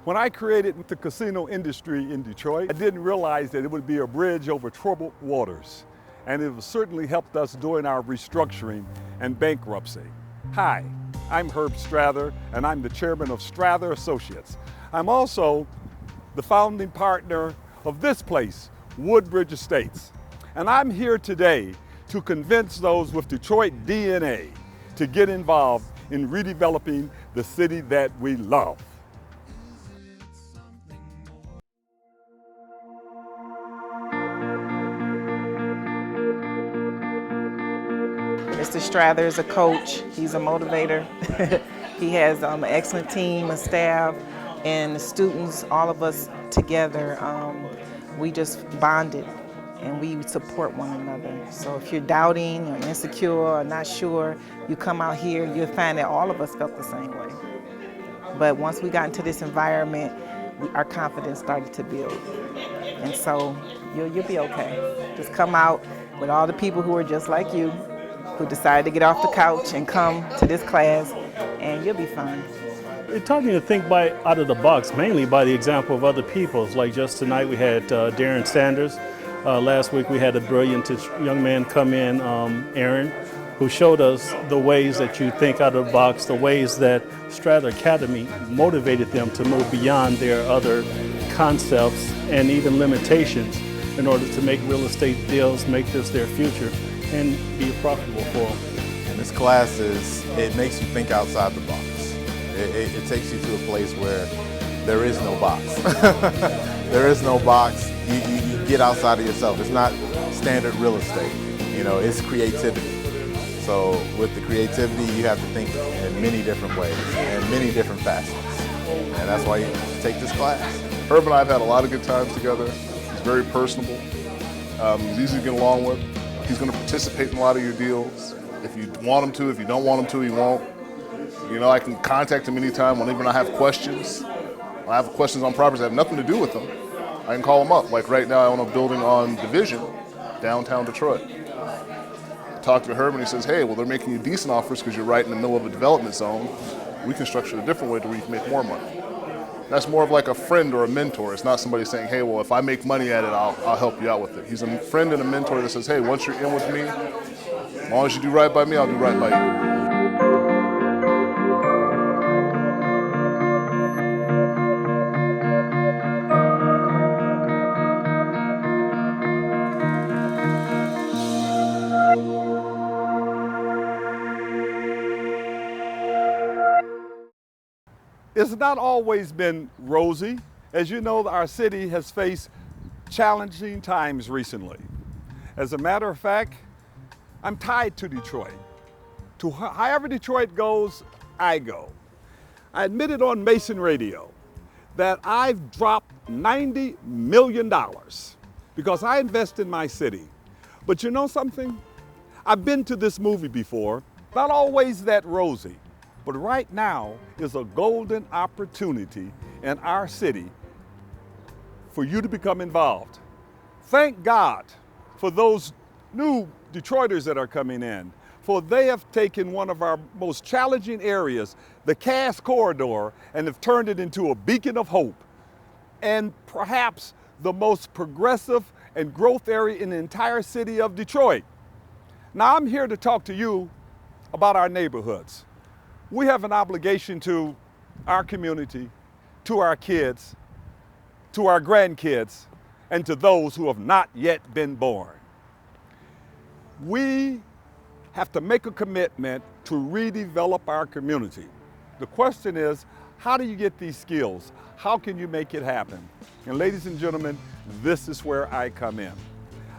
When I created the casino industry in Detroit, I didn't realize that it would be a bridge over troubled waters. And it certainly helped us during our restructuring and bankruptcy. Hi, I'm Herb Strather, and I'm the chairman of Strather Associates. I'm also the founding partner of this place, Woodbridge Estates. And I'm here today to convince those with Detroit DNA to get involved in redeveloping the city that we love. Mr. Strather is a coach, he's a motivator. He has an excellent team, a staff, and the students, all of us together, we just bonded and we support one another. So if you're doubting or insecure or not sure, you come out here, you'll find that all of us felt the same way. But once we got into this environment, our confidence started to build. And so you'll be okay. Just come out with all the people who are just like you, who decided to get off the couch and come to this class, and you'll be fine. It taught me to think out of the box, mainly by the example of other people. Like just tonight we had Darren Sanders. Last week we had a brilliant young man come in, Aaron, who showed us the ways that you think out of the box, the ways that Strather Academy motivated them to move beyond their other concepts and even limitations in order to make real estate deals, make this their future, and be profitable for them. And this class it makes you think outside the box. It takes you to a place where there is no box. There is no box. You get outside of yourself. It's not standard real estate. You know, it's creativity. So with the creativity, you have to think in many different ways and many different facets. And that's why you take this class. Herb and I have had a lot of good times together. He's very personable. He's easy to get along with. He's going to participate in a lot of your deals. If you want him to, if you don't want him to, he won't. You know, I can contact him anytime whenever I have questions. I have questions on properties that have nothing to do with them. I can call him up. Like right now, I own a building on Division, downtown Detroit. I talked to Herb and he says, hey, well, they're making you decent offers because you're right in the middle of a development zone. We can structure it a different way to where you can make more money. That's more of like a friend or a mentor. It's not somebody saying, hey, well, if I make money at it, I'll help you out with it. He's a friend and a mentor that says, hey, once you're in with me, as long as you do right by me, I'll do right by you. It's not always been rosy. As you know, our city has faced challenging times recently. As a matter of fact, I'm tied to Detroit. However Detroit goes, I go. I admitted on Mason Radio that I've dropped $90 million because I invest in my city. But you know something? I've been to this movie before, not always that rosy. But right now is a golden opportunity in our city for you to become involved. Thank God for those new Detroiters that are coming in, for they have taken one of our most challenging areas, the Cass Corridor, and have turned it into a beacon of hope and perhaps the most progressive and growth area in the entire city of Detroit. Now I'm here to talk to you about our neighborhoods. We have an obligation to our community, to our kids, to our grandkids, and to those who have not yet been born. We have to make a commitment to redevelop our community. The question is, how do you get these skills? How can you make it happen? And ladies and gentlemen, this is where I come in.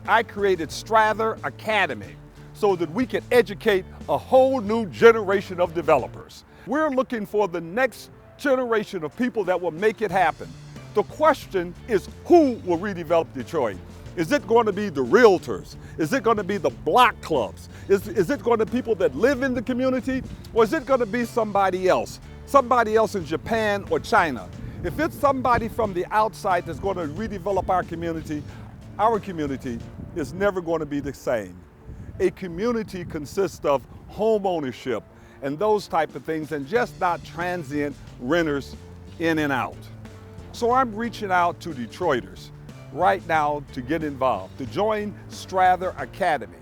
I created Strather Academy so that we can educate a whole new generation of developers. We're looking for the next generation of people that will make it happen. The question is, who will redevelop Detroit? Is it going to be the realtors? Is it going to be the block clubs? Is it going to be people that live in the community? Or is it going to be somebody else? Somebody else in Japan or China? If it's somebody from the outside that's going to redevelop our community is never going to be the same. A community consists of home ownership and those type of things, and just not transient renters in and out. So I'm reaching out to Detroiters right now to get involved, to join Strather Academy.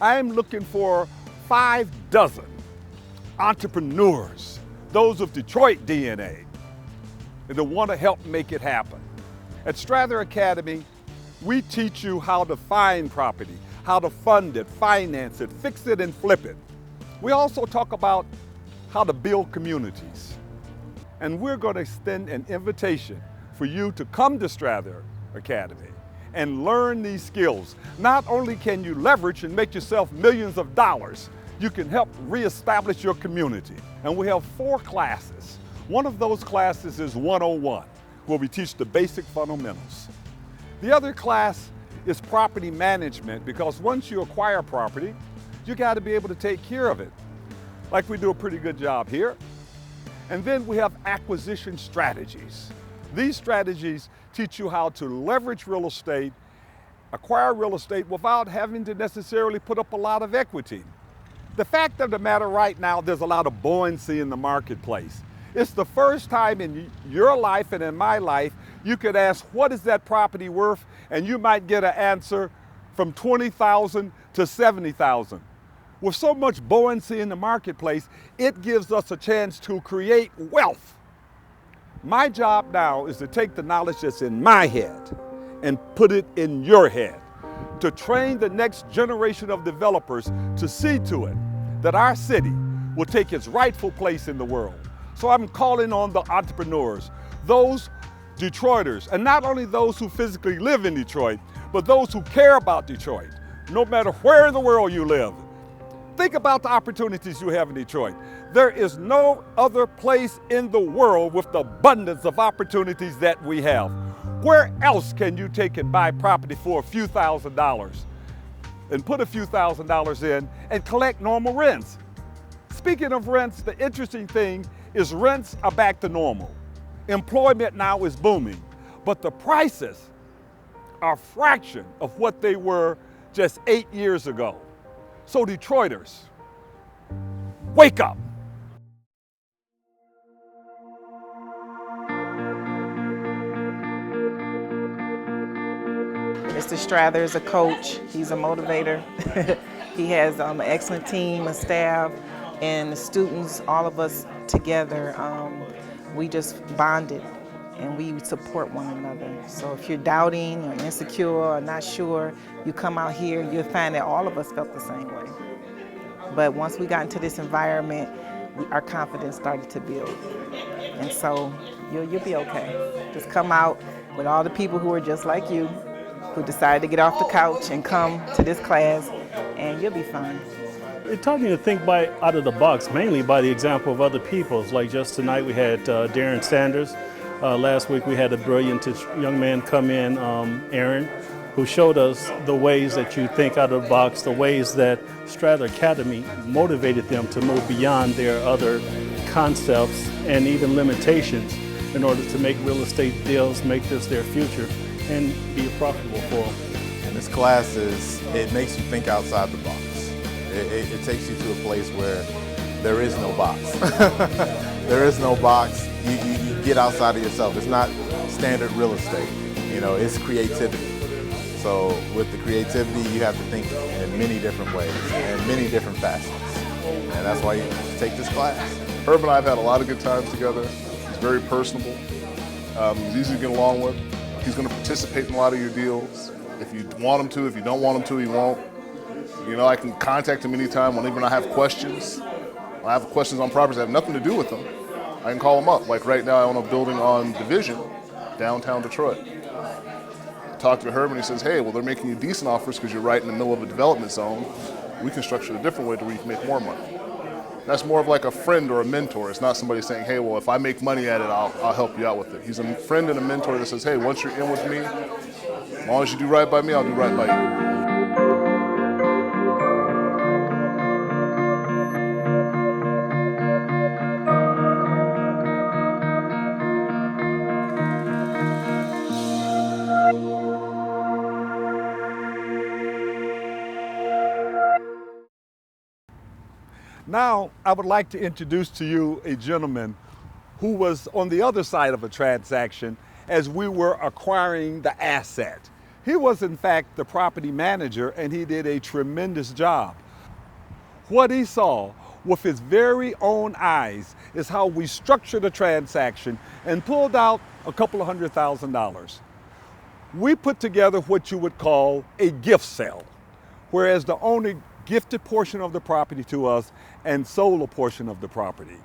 I'm looking for 5 dozen entrepreneurs, those of Detroit DNA, that want to help make it happen. At Strather Academy, we teach you how to find property, how to fund it, finance it, fix it, and flip it. We also talk about how to build communities. And we're going to extend an invitation for you to come to Strather Academy and learn these skills. Not only can you leverage and make yourself millions of dollars, you can help reestablish your community. And we have 4 classes. One of those classes is 101, where we teach the basic fundamentals. The other class is property management, because once you acquire property, you got to be able to take care of it. Like we do a pretty good job here. And then we have acquisition strategies. These strategies teach you how to leverage real estate, acquire real estate without having to necessarily put up a lot of equity. The fact of the matter right now, there's a lot of buoyancy in the marketplace. It's the first time in your life and in my life, you could ask, what is that property worth? And you might get an answer from $20,000 to $70,000. With so much buoyancy in the marketplace, it gives us a chance to create wealth. My job now is to take the knowledge that's in my head and put it in your head, to train the next generation of developers to see to it that our city will take its rightful place in the world. So I'm calling on the entrepreneurs, those Detroiters, and not only those who physically live in Detroit, but those who care about Detroit, no matter where in the world you live. Think about the opportunities you have in Detroit. There is no other place in the world with the abundance of opportunities that we have. Where else can you take and buy property for a few $1,000s and put a few $1,000s in and collect normal rents? Speaking of rents, the interesting thing is rents are back to normal. Employment now is booming, but the prices are a fraction of what they were just 8 years ago. So Detroiters, wake up. Mr. Strather is a coach. He's a motivator. He has an excellent team, a staff, and the students, all of us together, we just bonded and we support one another. So if you're doubting or insecure or not sure, you come out here, you'll find that all of us felt the same way. But once we got into this environment, our confidence started to build. And so you'll be okay. Just come out with all the people who are just like you, who decided to get off the couch and come to this class, and you'll be fine. It taught me to think out of the box, mainly by the example of other people. Like just tonight we had Darren Sanders. Last week we had a brilliant young man come in, Aaron, who showed us the ways that you think out of the box, the ways that Strather Academy motivated them to move beyond their other concepts and even limitations in order to make real estate deals, make this their future, and be profitable for them. And this class it makes you think outside the box. It takes you to a place where there is no box. There is no box. You get outside of yourself. It's not standard real estate. You know, it's creativity. So with the creativity, you have to think in many different ways and many different facets. And that's why you take this class. Herb and I have had a lot of good times together. He's very personable. He's easy to get along with. He's going to participate in a lot of your deals. If you want him to, if you don't want him to, he won't. You know, I can contact him anytime whenever I have questions. I have questions on properties that have nothing to do with them. I can call him up. Like right now, I own a building on Division, downtown Detroit. I talked to Herb and he says, hey, well, they're making you decent offers because you're right in the middle of a development zone. We can structure it a different way to where you can make more money. That's more of like a friend or a mentor. It's not somebody saying, hey, well, if I make money at it, I'll help you out with it. He's a friend and a mentor that says, hey, once you're in with me, as long as you do right by me, I'll do right by you. Now, I would like to introduce to you a gentleman who was on the other side of a transaction as we were acquiring the asset. He was in fact the property manager, and he did a tremendous job. What he saw with his very own eyes is how we structured a transaction and pulled out a couple of $100,000. We put together what you would call a gift sale, whereas the owner gifted a portion of the property to us and sold a portion of the property.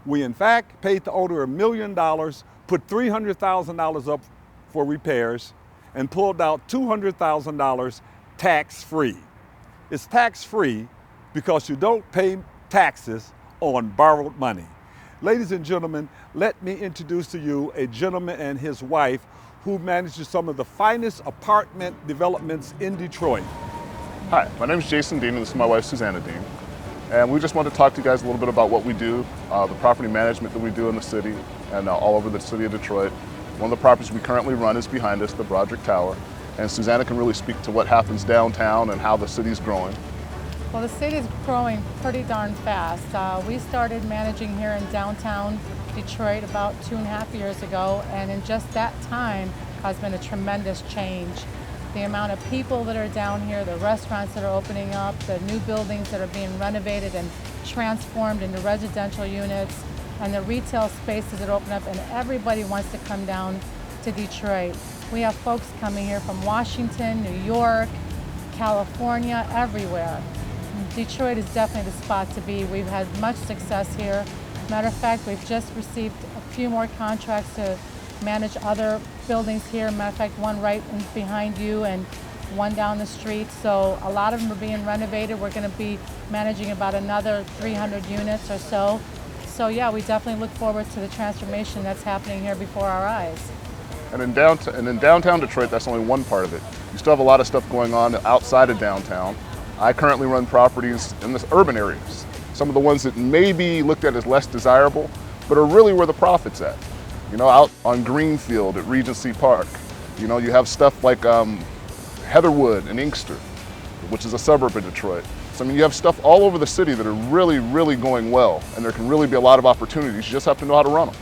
We in fact paid the owner $1 million, put $300,000 up for repairs, and pulled out $200,000 tax-free. It's tax-free because you don't pay taxes on borrowed money. Ladies and gentlemen, let me introduce to you a gentleman and his wife who manages some of the finest apartment developments in Detroit. Hi, my name is Jason Dean, and this is my wife, Susanna Dean. And we just wanted to talk to you guys a little bit about what we do, the property management that we do in the city and all over the city of Detroit. One of the properties we currently run is behind us, the Broderick Tower. And Susanna can really speak to what happens downtown and how the city's growing. Well, the city is growing pretty darn fast. We started managing here in downtown Detroit about 2.5 years ago, and in just that time has been a tremendous change. The amount of people that are down here, the restaurants that are opening up, the new buildings that are being renovated and transformed into residential units, and the retail spaces that open up, and everybody wants to come down to Detroit. We have folks coming here from Washington, New York, California, everywhere. Detroit is definitely the spot to be. We've had much success here. Matter of fact, we've just received a few more contracts to manage other buildings here. Matter of fact, one right behind you and one down the street. So a lot of them are being renovated. We're going to be managing about another 300 units or so. So yeah, we definitely look forward to the transformation that's happening here before our eyes. And in downtown Detroit, that's only one part of it. You still have a lot of stuff going on outside of downtown. I currently run properties in the urban areas. Some of the ones that may be looked at as less desirable, but are really where the profit's at. You know, out on Greenfield at Regency Park. You know, you have stuff like Heatherwood and Inkster, which is a suburb of Detroit. So I mean, you have stuff all over the city that are really, really going well, and there can really be a lot of opportunities. You just have to know how to run them.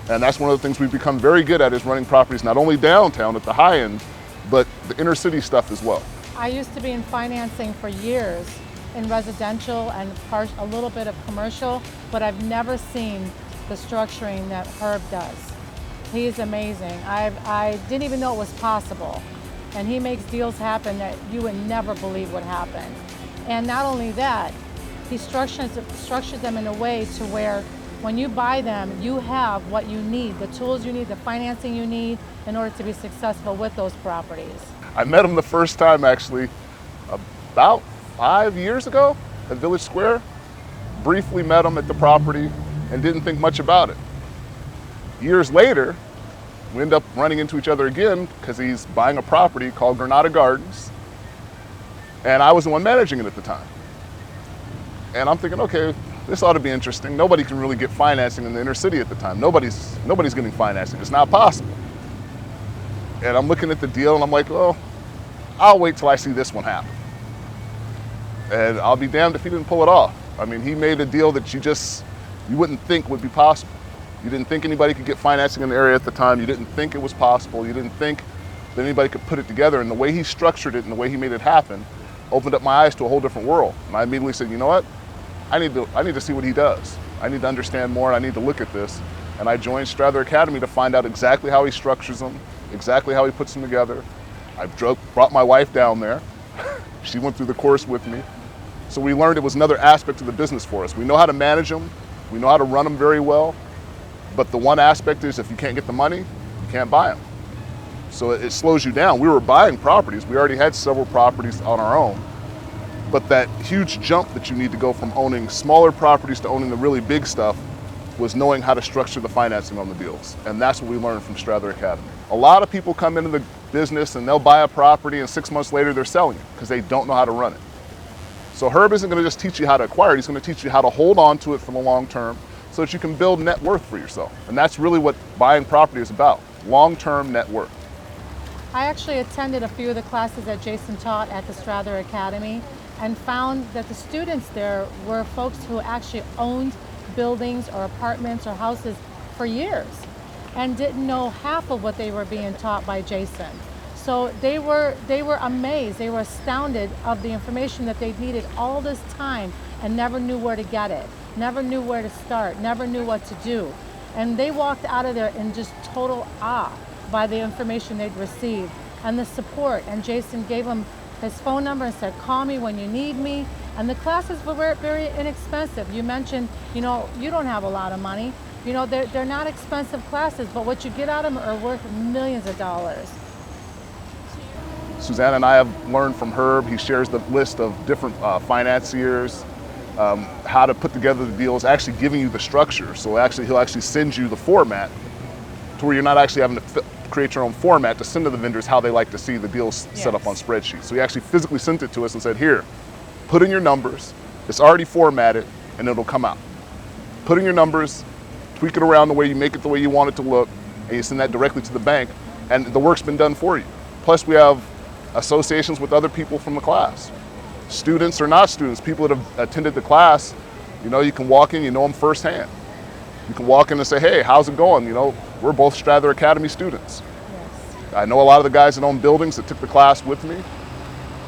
And that's one of the things we've become very good at, is running properties not only downtown at the high end, but the inner city stuff as well. I used to be in financing for years in residential and a little bit of commercial, but I've never seen the structuring that Herb does. He's amazing. I didn't even know it was possible. And he makes deals happen that you would never believe would happen. And not only that, he structures them in a way to where when you buy them, you have what you need, the tools you need, the financing you need in order to be successful with those properties. I met him the first time actually about 5 years ago at Village Square. Briefly met him at the property and didn't think much about it. Years later, we end up running into each other again because he's buying a property called Granada Gardens, and I was the one managing it at the time. And I'm thinking, okay, this ought to be interesting. Nobody can really get financing in the inner city at the time. Nobody's getting financing. It's not possible. And I'm looking at the deal and I'm like, well, I'll wait till I see this one happen. And I'll be damned if he didn't pull it off. I mean, he made a deal that you wouldn't think would be possible. You didn't think anybody could get financing in the area at the time. You didn't think it was possible. You didn't think that anybody could put it together. And the way he structured it and the way he made it happen opened up my eyes to a whole different world. And I immediately said, you know what? I need to see what he does. I need to understand more, and I need to look at this. And I joined Strather Academy to find out exactly how he structures them, exactly how he puts them together. I brought my wife down there. She went through the course with me. So we learned it was another aspect of the business for us. We know how to manage them. We know how to run them very well. But the one aspect is if you can't get the money, you can't buy them. So it slows you down. We were buying properties. We already had several properties on our own. But that huge jump that you need to go from owning smaller properties to owning the really big stuff was knowing how to structure the financing on the deals. And that's what we learned from Strather Academy. A lot of people come into the business and they'll buy a property and 6 months later they're selling it because they don't know how to run it. So Herb isn't going to just teach you how to acquire it, he's going to teach you how to hold on to it for the long term so that you can build net worth for yourself. And that's really what buying property is about, long-term net worth. I actually attended a few of the classes that Jason taught at the Strather Academy and found that the students there were folks who actually owned buildings or apartments or houses for years and didn't know half of what they were being taught by Jason. So they were amazed, they were astounded of the information that they needed all this time and never knew where to get it, never knew where to start, never knew what to do. And they walked out of there in just total awe by the information they'd received and the support. And Jason gave them his phone number and said, call me when you need me. And the classes were very inexpensive. You mentioned, you know, you don't have a lot of money. You know, they're not expensive classes, but what you get out of them are worth millions of dollars. Susanna and I have learned from Herb. He shares the list of different financiers, how to put together the deals, actually giving you the structure. So he'll actually send you the format to where you're not actually having to create your own format to send to the vendors how they like to see the deals set up on spreadsheets. So he actually physically sent it to us and said, here, put in your numbers. It's already formatted and it'll come out. Put in your numbers, tweak it around the way you make it the way you want it to look, and you send that directly to the bank, and the work's been done for you. Plus we have associations with other people from the class. Students or not students, people that have attended the class, you know, you can walk in, you know them firsthand. You can walk in and say, hey, how's it going? You know, we're both Strather Academy students. Yes. I know a lot of the guys that own buildings that took the class with me.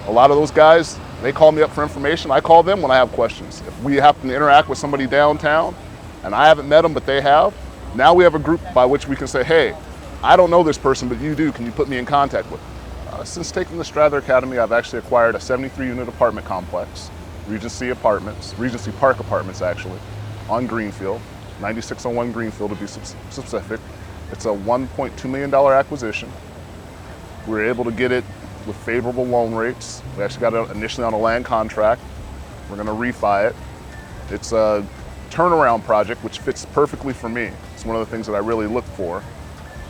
A lot of those guys, they call me up for information. I call them when I have questions. If we happen to interact with somebody downtown and I haven't met them, but they have, now we have a group by which we can say, hey, I don't know this person, but you do. Can you put me in contact with them? Since taking the Strather Academy, I've actually acquired a 73-unit apartment complex, Regency Park Apartments actually, on Greenfield, 9601 Greenfield to be specific. It's a $1.2 million acquisition. We were able to get it with favorable loan rates. We actually got it initially on a land contract. We're going to refi it. It's a turnaround project, which fits perfectly for me. It's one of the things that I really look for,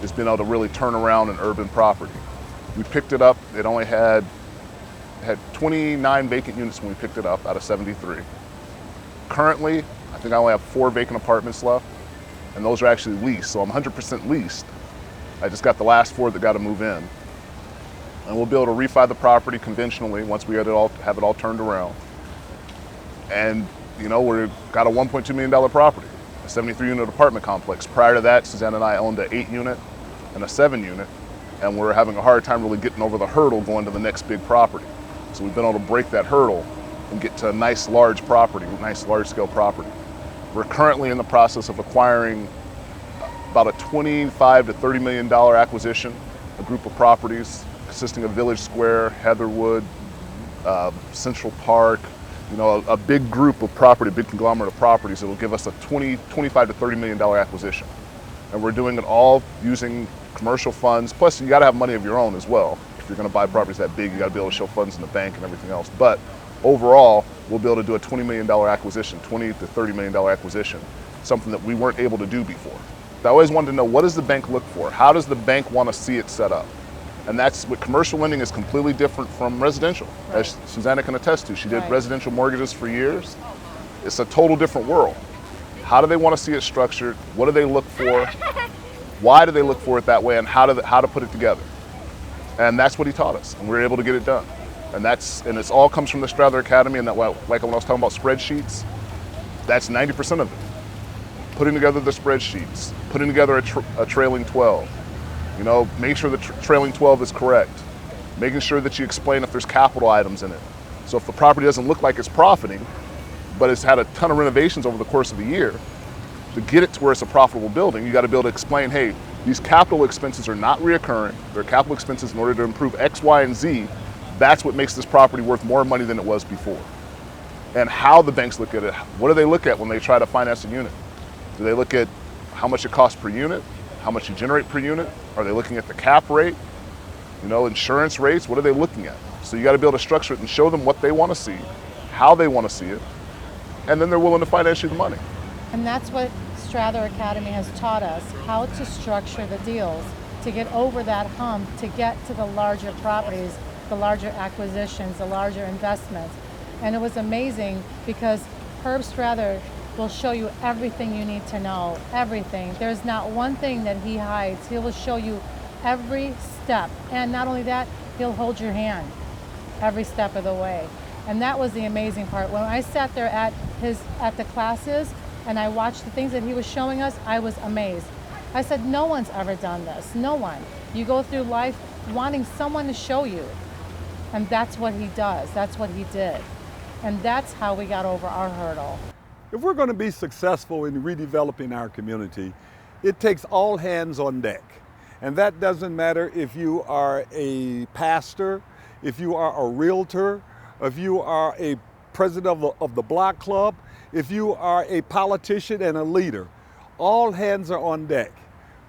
is being able to really turn around an urban property. We picked it up, it only had 29 vacant units when we picked it up out of 73. Currently, I think I only have 4 vacant apartments left, and those are actually leased, so I'm 100% leased. I just got the last 4 that got to move in. And we'll be able to refi the property conventionally once we have it all turned around. And you know, we've got a $1.2 million property, a 73-unit apartment complex. Prior to that, Susanna and I owned an 8-unit and a 7-unit. And we're having a hard time really getting over the hurdle going to the next big property. So we've been able to break that hurdle and get to a nice large property, nice large scale property. We're currently in the process of acquiring about a $25 to $30 million acquisition, a group of properties consisting of Village Square, Heatherwood, Central Park, you know, a big group of property, big conglomerate of properties that will give us a $25 to $30 million acquisition. And we're doing it all using commercial funds, plus you gotta have money of your own as well. If you're gonna buy properties that big, you gotta be able to show funds in the bank and everything else. But overall, we'll be able to do a $20 million acquisition, $20 to $30 million acquisition, something that we weren't able to do before. I always wanted to know, what does the bank look for? How does the bank wanna see it set up? And that's what commercial lending is completely different from residential, as Susanna can attest to. She did residential mortgages for years. It's a total different world. How do they wanna see it structured? What do they look for? Why do they look for it that way, and how to put it together? And that's what he taught us, and we were able to get it done. And it's all comes from the Strather Academy, and that, like when I was talking about spreadsheets, that's 90% of it. Putting together the spreadsheets, putting together a trailing 12. You know, make sure the trailing 12 is correct. Making sure that you explain if there's capital items in it. So if the property doesn't look like it's profiting, but it's had a ton of renovations over the course of the year, to get it to where it's a profitable building, you got to be able to explain, hey, these capital expenses are not reoccurring. They're capital expenses in order to improve X, Y, and Z. That's what makes this property worth more money than it was before. And how the banks look at it, what do they look at when they try to finance a unit? Do they look at how much it costs per unit? How much you generate per unit? Are they looking at the cap rate? You know, insurance rates, what are they looking at? So you got to be able to structure it and show them what they want to see, how they want to see it, and then they're willing to finance you the money. And that's what Strather Academy has taught us, how to structure the deals, to get over that hump, to get to the larger properties, the larger acquisitions, the larger investments. And it was amazing because Herb Strather will show you everything you need to know, everything. There's not one thing that he hides. He will show you every step. And not only that, he'll hold your hand every step of the way. And that was the amazing part. When I sat there at the classes, and I watched the things that he was showing us, I was amazed. I said, no one's ever done this, no one. You go through life wanting someone to show you. And that's what he does, that's what he did. And that's how we got over our hurdle. If we're going to be successful in redeveloping our community, it takes all hands on deck. And that doesn't matter if you are a pastor, if you are a realtor, if you are a president of the block club, if you are a politician and a leader. All hands are on deck.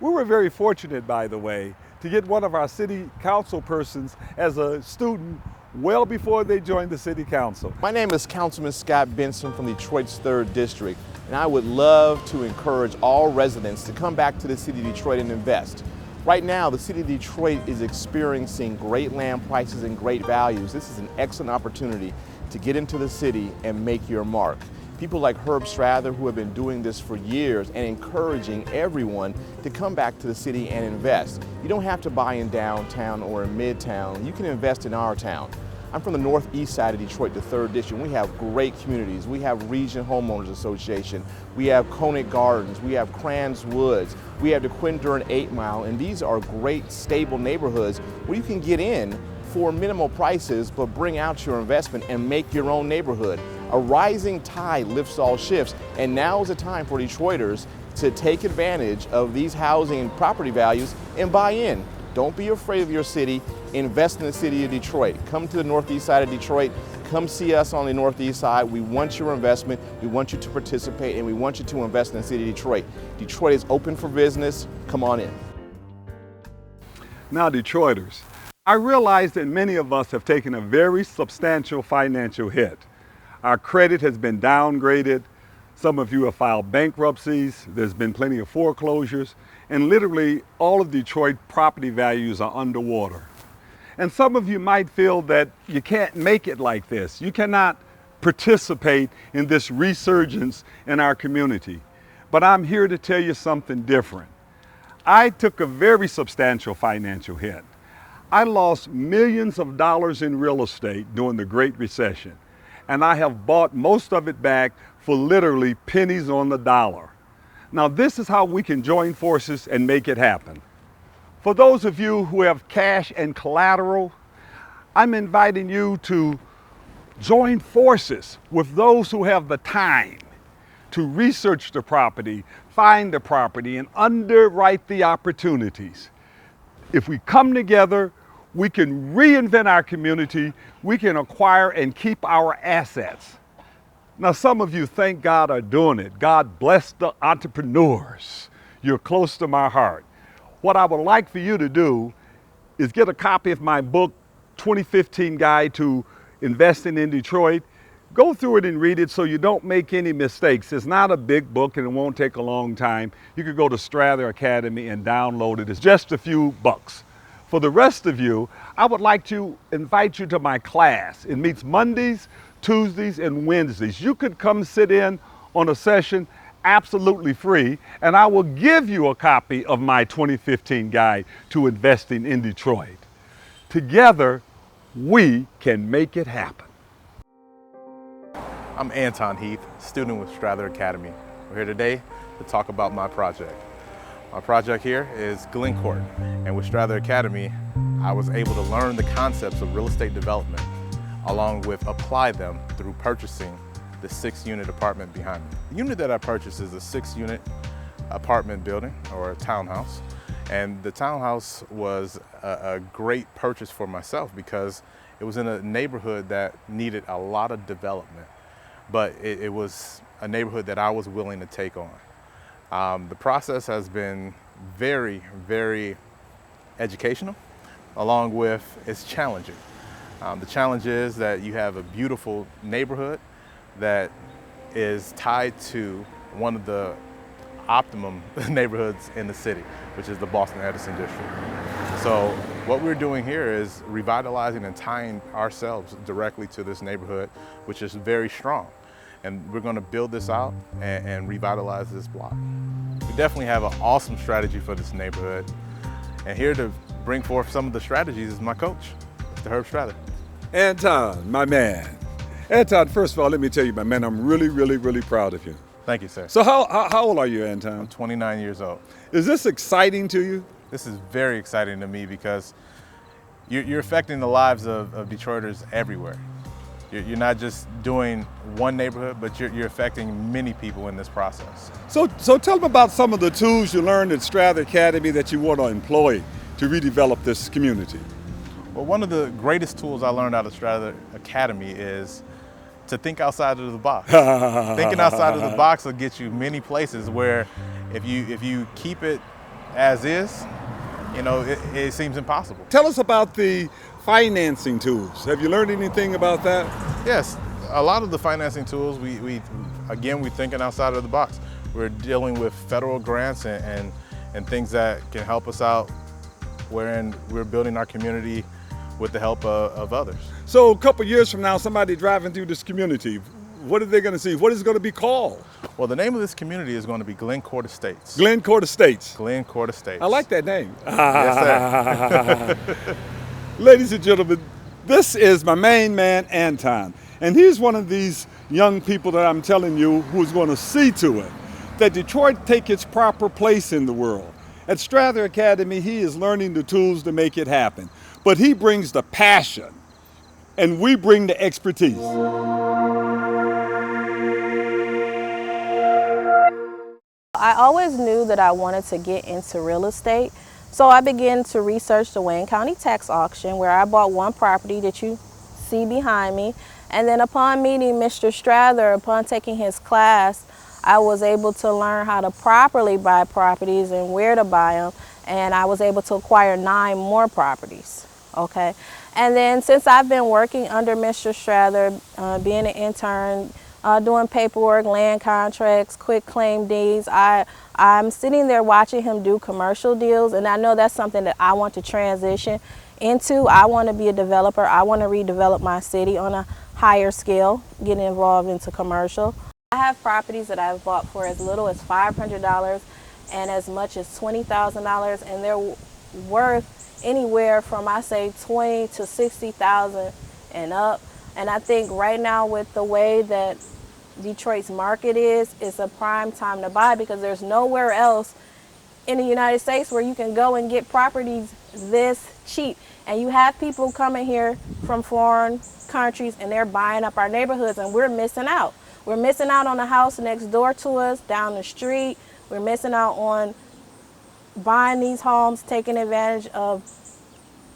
We were very fortunate, by the way, to get one of our city council persons as a student well before they joined the city council. My name is Councilman Scott Benson from Detroit's 3rd District, and I would love to encourage all residents to come back to the city of Detroit and invest. Right now, the city of Detroit is experiencing great land prices and great values. This is an excellent opportunity to get into the city and make your mark. People like Strather, who have been doing this for years and encouraging everyone to come back to the city and invest. You don't have to buy in downtown or in midtown. You can invest in our town. I'm from the northeast side of Detroit, the 3rd District. We have great communities. We have Region Homeowners Association. We have Conant Gardens. We have Crans Woods. We have the Quinduran 8 Mile, and these are great, stable neighborhoods where you can get in for minimal prices, but bring out your investment and make your own neighborhood. A rising tide lifts all ships, and now is the time for Detroiters to take advantage of these housing and property values and buy in. Don't be afraid of your city. Invest in the city of Detroit. Come to the northeast side of Detroit. Come see us on the northeast side. We want your investment. We want you to participate, and we want you to invest in the city of Detroit. Detroit is open for business. Come on in. Now, Detroiters, I realize that many of us have taken a very substantial financial hit. Our credit has been downgraded. Some of you have filed bankruptcies. There's been plenty of foreclosures. And literally all of Detroit property values are underwater. And some of you might feel that you can't make it like this. You cannot participate in this resurgence in our community. But I'm here to tell you something different. I took a very substantial financial hit. I lost millions of dollars in real estate during the Great Recession, and I have bought most of it back for literally pennies on the dollar. Now, this is how we can join forces and make it happen. For those of you who have cash and collateral, I'm inviting you to join forces with those who have the time to research the property, find the property, and underwrite the opportunities. If we come together, we can reinvent our community, we can acquire and keep our assets. Now, some of you, thank God, are doing it. God bless the entrepreneurs. You're close to my heart. What I would like for you to do is get a copy of my book, 2015 Guide to Investing in Detroit. Go through it and read it so you don't make any mistakes. It's not a big book and it won't take a long time. You could go to Strather Academy and download it. It's just a few bucks. For the rest of you, I would like to invite you to my class. It meets Mondays, Tuesdays, and Wednesdays. You could come sit in on a session absolutely free, and I will give you a copy of my 2015 Guide to Investing in Detroit. Together, we can make it happen. I'm Anton Heath, student with Strather Academy. We're here today to talk about my project. My project here is Glencourt, and with Strather Academy, I was able to learn the concepts of real estate development, along with apply them through purchasing the 6-unit apartment behind me. The unit that I purchased is a 6-unit apartment building, or a townhouse, and the townhouse was a great purchase for myself because it was in a neighborhood that needed a lot of development, but it was a neighborhood that I was willing to take on. The process has been very, very educational, along with it's challenging. The challenge is that you have a beautiful neighborhood that is tied to one of the optimum neighborhoods in the city, which is the Boston-Edison district. So what we're doing here is revitalizing and tying ourselves directly to this neighborhood, which is very strong. And we're going to build this out and revitalize this block. We definitely have an awesome strategy for this neighborhood. And here to bring forth some of the strategies is my coach, Mr. Strather. Anton, my man. Anton, first of all, let me tell you, my man, I'm really, really, really proud of you. Thank you, sir. So how old are you, Anton? I'm 29 years old. Is this exciting to you? This is very exciting to me because you're affecting the lives of Detroiters everywhere. You're not just doing one neighborhood, but you're affecting many people in this process. So tell them about some of the tools you learned at Strather Academy that you want to employ to redevelop this community. Well, one of the greatest tools I learned out of Strather Academy is to think outside of the box. Thinking outside of the box will get you many places where if you keep it as is, you know, it seems impossible. Tell us about the financing tools. Have you learned anything about that? Yes, a lot of the financing tools, we're thinking outside of the box. We're dealing with federal grants and things that can help us out wherein we're building our community with the help of others. So a couple years from now, somebody driving through this community, what are they going to see? What is it going to be called? Well, the name of this community is going to be Glencourt Estates. Glencourt Estates. Glencourt Estates. I like that name. Yes, sir. Ladies and gentlemen, this is my main man, Anton. And he's one of these young people that I'm telling you who's going to see to it that Detroit take its proper place in the world. At Strather Academy, he is learning the tools to make it happen. But he brings the passion, and we bring the expertise. I always knew that I wanted to get into real estate, so I began to research the Wayne County tax auction, where I bought one property that you see behind me. And then upon meeting Mr. Strather, upon taking his class, I was able to learn how to properly buy properties and where to buy them, and I was able to acquire 9 more properties. Okay, and then since I've been working under Mr. Strather, being an intern, doing paperwork, land contracts, quick claim deeds, I'm sitting there watching him do commercial deals, and I know that's something that I want to transition into. I want to be a developer. I want to redevelop my city on a higher scale, getting involved into commercial. I have properties that I've bought for as little as $500 and as much as $20,000, and they're worth anywhere from, I say, $20,000 to $60,000 and up. And I think right now, with the way that Detroit's market is, it's a prime time to buy, because there's nowhere else in the United States where you can go and get properties this cheap. And you have people coming here from foreign countries, and they're buying up our neighborhoods, and we're missing out. We're missing out on the house next door to us, down the street. We're missing out on buying these homes, taking advantage of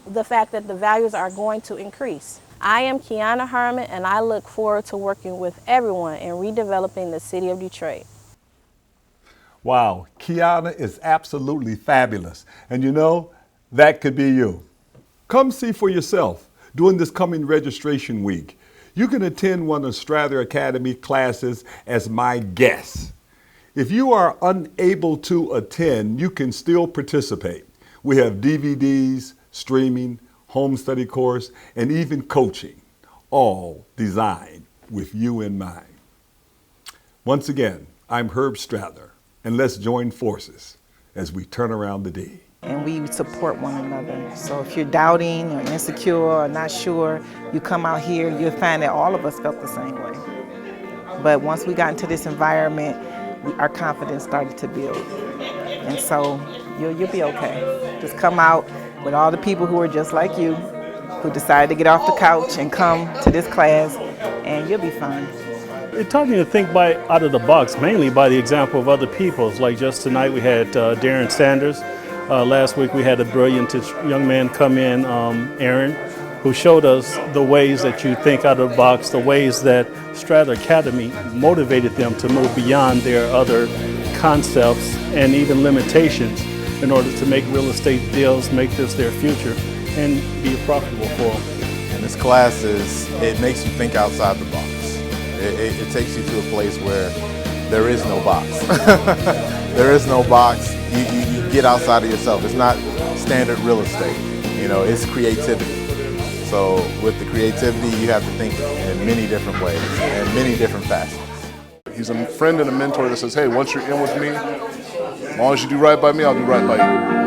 the fact that the values are going to increase. I am Kiana Herman, and I look forward to working with everyone in redeveloping the city of Detroit. Wow, Kiana is absolutely fabulous. And you know, that could be you. Come see for yourself during this coming registration week. You can attend one of Strather Academy classes as my guest. If you are unable to attend, you can still participate. We have DVDs, streaming, home study course, and even coaching, all designed with you in mind. Once again, I'm Herb Strather, and let's join forces as we turn around the D. And we support one another. So if you're doubting or insecure or not sure, you come out here, you'll find that all of us felt the same way. But once we got into this environment, our confidence started to build. And so you'll be okay. Just come out with all the people who are just like you, who decided to get off the couch and come to this class, and you'll be fine. It taught me to think out of the box, mainly by the example of other people. Like just tonight we had Darren Sanders. Last week we had a brilliant young man come in, Aaron, who showed us the ways that you think out of the box, the ways that Strather Academy motivated them to move beyond their other concepts and even limitations in order to make real estate deals, make this their future, and be profitable for them. And this class it makes you think outside the box. It takes you to a place where there is no box. There is no box. You get outside of yourself. It's not standard real estate. You know, it's creativity. So with the creativity, you have to think in many different ways and many different facets. He's a friend and a mentor that says, hey, once you're in with me, as long as you do right by me, I'll do right by you.